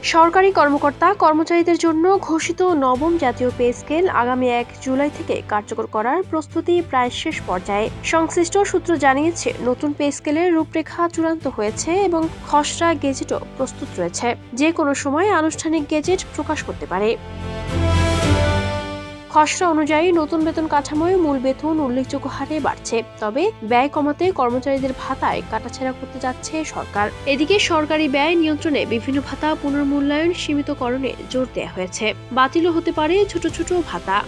সরকারি কর্মকর্তা-কর্মচারীদের জন্য ঘোষিত নবম জাতীয় পে স্কেল আগামী ১ জুলাই থেকে কার্যকর করার প্রস্তুতি প্রায় শেষ পর্যায়ে। সংশ্লিষ্ট সূত্র জানিয়েছে, নতুন পে স্কেলের রূপরেখা চূড়ান্ত হয়েছে এবং খসড়া গেজেটও প্রস্তুত রয়েছে। যে কোনো সময় আনুষ্ঠানিক গেজেট প্রকাশ করতে পারে। খসড়া অনুযায়ী নতুন বেতন কাঠামোয় মূল বেতন উল্লেখযোগ্য হারে বাড়ছে, তবে ব্যয় কমাতে কর্মচারীদের ভাতায় কাটাছেঁড়া করতে যাচ্ছে সরকার। এদিকে সরকারি ব্যয় নিয়ন্ত্রণে বিভিন্ন ভাতা পুনর্মূল্যায়ন সীমিতকরণে জোর দেওয়া হয়েছে। বাতিলও হতে পারে ছোট ছোট ভাতা।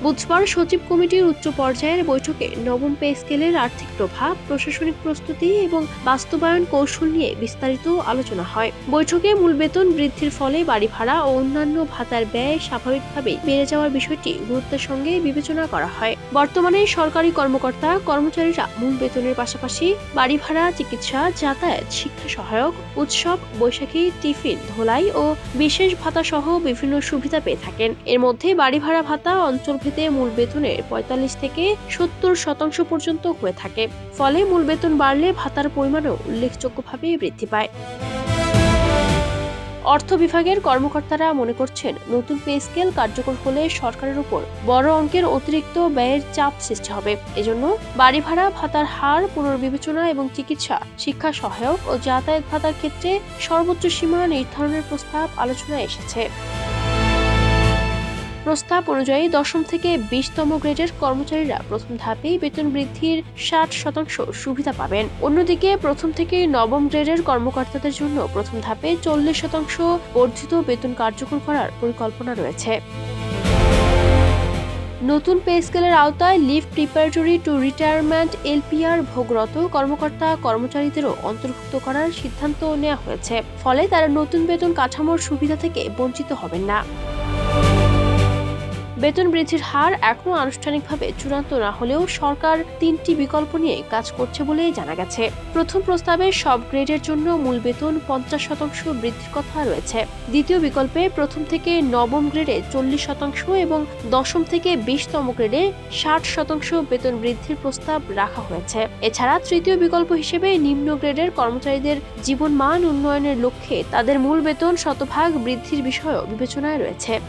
বুধবার সচিব কমিটির উচ্চ পর্যায়ের বৈঠকে নবম পে স্কেলের আর্থিক প্রভাব, প্রশাসনিক প্রস্তুতি এবং বাস্তবায়ন কৌশল নিয়ে বিস্তারিত আলোচনা হয়। বৈঠকে মূল বেতন বৃদ্ধির ফলে বাড়ি ভাড়া ও অন্যান্য ভাতার ব্যয় স্বাভাবিকভাবেই বেড়ে যাওয়ার বিষয়টি গুরুত্বের সঙ্গে বিবেচনা করা হয়। বর্তমানে সরকারি কর্মকর্তা-কর্মচারীরা মূল বেতনের পাশাপাশি বাড়ি ভাড়া, চিকিৎসা, যাতায়াত, শিক্ষা সহায়ক, উৎসব, বৈশাখী, টিফিন, ধোলাই ও বিশেষ ভাতা সহ বিভিন্ন সুবিধা পেয়ে থাকেন। এর মধ্যে বাড়ি ভাড়া ভাতা অঞ্চল মূল বেতনের ৪৫ থেকে ৭০% পর্যন্ত হয়ে থাকে। ফলে মূল বেতন বাড়লে ভাতার পরিমাণও উল্লেখযোগ্যভাবে বৃদ্ধি পায়। অর্থ বিভাগের কর্মকর্তারা মনে করছেন, নতুন পে স্কেল কার্যকর হলে সরকারের উপর বড় অঙ্কের অতিরিক্ত ব্যয়ের চাপ সৃষ্টি হবে। এজন্য বাড়ি ভাড়া ভাতার হার পুনর্বিবেচনা এবং চিকিৎসা, শিক্ষা সহায়ক ও যাতায়াত ভাতার ক্ষেত্রে সর্বোচ্চ সীমা নির্ধারণের প্রস্তাব আলোচনায় এসেছে। প্রস্তাব অনুযায়ী ১০ম থেকে ২০তম গ্রেডের কর্মচারীরা প্রথম ধাপেই বেতন বৃদ্ধির ৬০% সুবিধা পাবেন। অন্যদিকে প্রথম থেকে নবম গ্রেডের কর্মকর্তাদের জন্য প্রথম ধাপে ৪০% বর্ধিত বেতন কার্যকর করার পরিকল্পনা রয়েছে। নতুন পে স্কেলের আওতায় leave preparatory to retirement LPR ভোগরত কর্মকর্তা-কর্মচারীদেরও অন্তর্ভুক্ত করার সিদ্ধান্ত নেওয়া হয়েছে। ফলে তারা নতুন বেতন কাঠামোর সুবিধা থেকে বঞ্চিত হবেন না। বেতন বৃদ্ধির হার এখনো আনুষ্ঠানিকভাবে চূড়ান্ত না হলেও সরকার ৩টি বিকল্প নিয়ে কাজ করছে বলে জানা গেছে। প্রথম প্রস্তাবে সব গ্রেডের জন্য মূল বেতন ৫০% বৃদ্ধির কথা রয়েছে। দ্বিতীয় বিকল্পে প্রথম থেকে নবম গ্রেডে ৪০% এবং ১০ম থেকে ২০তম গ্রেডে ৬০% বেতন বৃদ্ধির প্রস্তাব রাখা হয়েছে। এছাড়া তৃতীয় বিকল্প হিসেবে নিম্ন গ্রেডের কর্মচারীদের জীবনমান উন্নয়নের লক্ষ্যে তাদের মূল বেতন শতভাগ বৃদ্ধির বিষয়ও বিবেচনায় রয়েছে।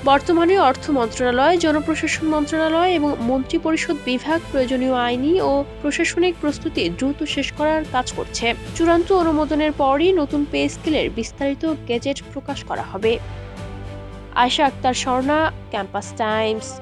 বর্তমানে অর্থ মন্ত্রণালয়, জনপ্রশাসন মন্ত্রণালয় এবং মন্ত্রিপরিষদ বিভাগ প্রয়োজনীয় আইনি ও প্রশাসনিক প্রস্তুতি দ্রুত শেষ করার কাজ করছে। চূড়ান্ত অনুমোদনের পরই নতুন পে স্কেলের বিস্তারিত গেজেট প্রকাশ করা হবে। Ayesha Akter Sworna, campus Times.